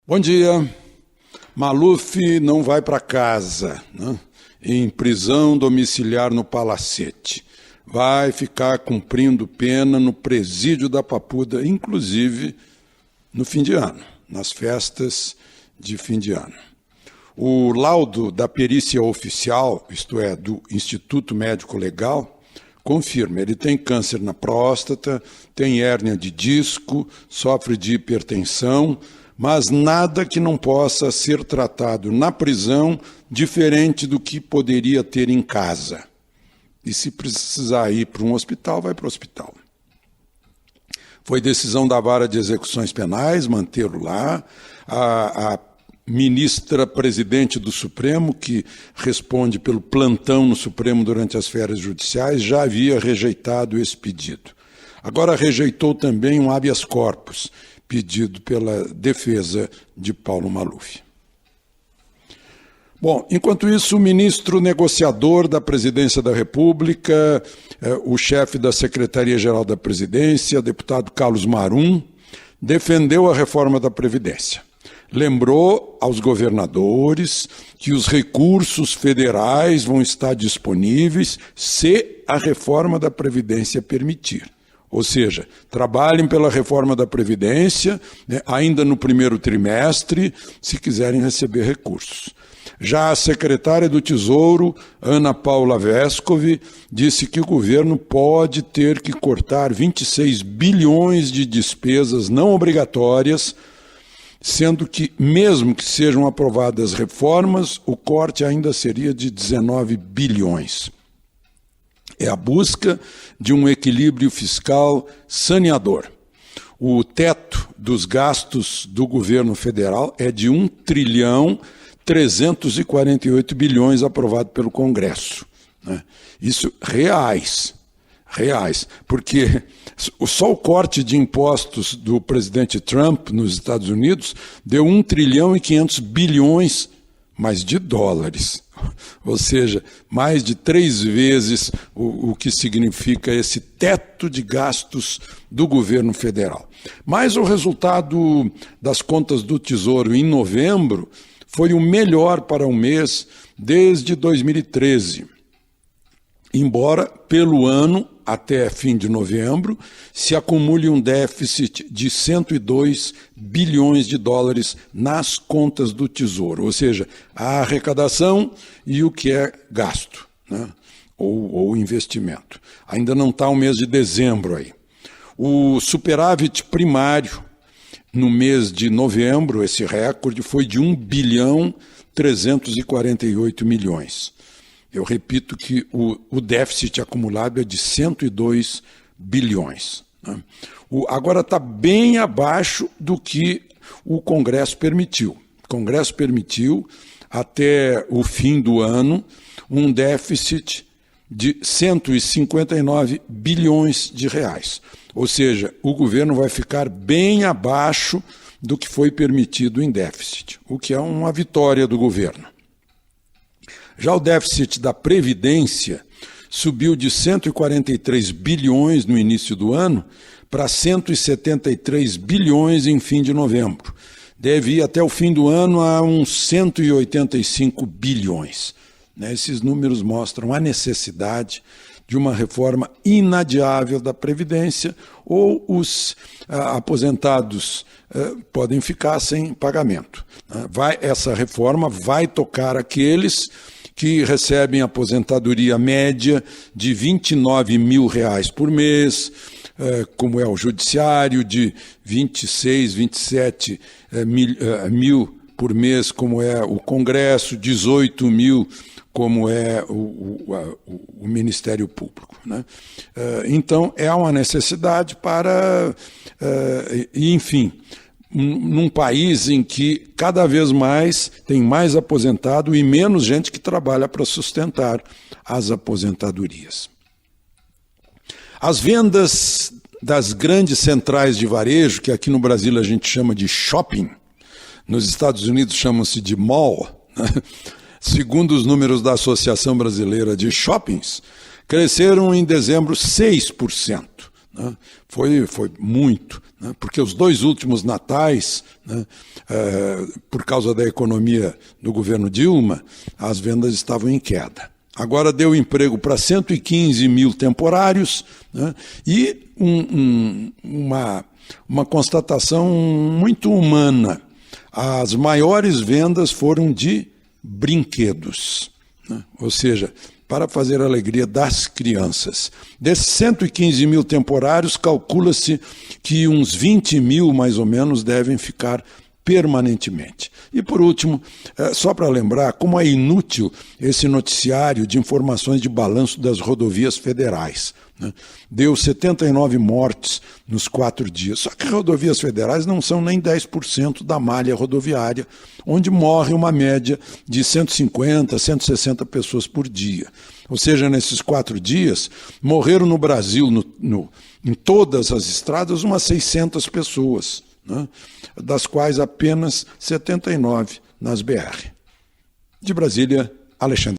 Bom dia. Maluf não vai para casa, né? Em prisão domiciliar no Palacete. Vai ficar cumprindo pena no presídio da Papuda, inclusive no fim de ano, nas festas de fim de ano. O laudo da perícia oficial, isto é, do Instituto Médico Legal, confirma, ele tem câncer na próstata, tem hérnia de disco, sofre de hipertensão, mas nada que não possa ser tratado na prisão diferente do que poderia ter em casa. E se precisar ir para um hospital, vai para o hospital. Foi decisão da Vara de Execuções Penais mantê-lo lá. A ministra-presidente do Supremo, que responde pelo plantão no Supremo durante as férias judiciais, já havia rejeitado esse pedido. Agora rejeitou também um habeas corpus, pedido pela defesa de Paulo Maluf. Bom, enquanto isso, o ministro negociador da Presidência da República, o chefe da Secretaria-Geral da Presidência, deputado Carlos Marum, defendeu a reforma da Previdência. Lembrou aos governadores que os recursos federais vão estar disponíveis se a reforma da Previdência permitir. Ou seja, trabalhem pela reforma da Previdência, né, ainda no primeiro trimestre, se quiserem receber recursos. Já a secretária do Tesouro, Ana Paula Vescovi, disse que o governo pode ter que cortar 26 bilhões de despesas não obrigatórias, sendo que, mesmo que sejam aprovadas reformas, o corte ainda seria de 19 bilhões. É a busca de um equilíbrio fiscal saneador. O teto dos gastos do governo federal é de 1,348 trilhões aprovado pelo Congresso, né? Isso reais, porque só o corte de impostos do presidente Trump nos Estados Unidos deu 1,5 trilhões, mas de dólares. Ou seja, mais de 3 vezes o que significa esse teto de gastos do governo federal. Mas o resultado das contas do Tesouro em novembro foi o melhor para o mês desde 2013. Embora, pelo ano, até fim de novembro, se acumule um déficit de 102 bilhões de dólares nas contas do Tesouro, ou seja, a arrecadação e o que é gasto, né? ou investimento. Ainda não está o mês de dezembro aí. O superávit primário no mês de novembro, esse recorde, foi de 1,348 bilhões. Eu repito que o déficit acumulado é de 102 bilhões. Né? Agora está bem abaixo do que o Congresso permitiu. O Congresso permitiu, até o fim do ano, um déficit de 159 bilhões de reais. Ou seja, o governo vai ficar bem abaixo do que foi permitido em déficit, o que é uma vitória do governo. Já o déficit da Previdência subiu de 143 bilhões no início do ano para 173 bilhões em fim de novembro. Deve ir até o fim do ano a uns 185 bilhões. Esses números mostram a necessidade de uma reforma inadiável da Previdência, ou os aposentados podem ficar sem pagamento. Essa reforma vai tocar aqueles que recebem aposentadoria média de R$29 mil por mês, como é o judiciário, de 26, 27 mil por mês, como é o Congresso, 18 mil, como é o Ministério Público, né? Então, é uma necessidade para, enfim, num país em que cada vez mais tem mais aposentado e menos gente que trabalha para sustentar as aposentadorias. As vendas das grandes centrais de varejo, que aqui no Brasil a gente chama de shopping, nos Estados Unidos chamam-se de mall, né? Segundo os números da Associação Brasileira de Shoppings, cresceram em dezembro 6%. né? Foi muito, né? Porque os 2 últimos natais, né, por causa da economia do governo Dilma, as vendas estavam em queda. Agora deu emprego para 115 mil temporários, né, e uma constatação muito humana. As maiores vendas foram de brinquedos, né? Ou seja, para fazer a alegria das crianças. Desses 115 mil temporários, calcula-se que uns 20 mil, mais ou menos, devem ficar permanentemente. E, por último, só para lembrar como é inútil esse noticiário de informações de balanço das rodovias federais, né? Deu 79 mortes nos 4 dias. Só que rodovias federais não são nem 10% da malha rodoviária, onde morre uma média de 150, 160 pessoas por dia. Ou seja, nesses 4 dias, morreram no Brasil, em todas as estradas, umas 600 pessoas, né? Das quais apenas 79 nas BR. De Brasília, Alexandre.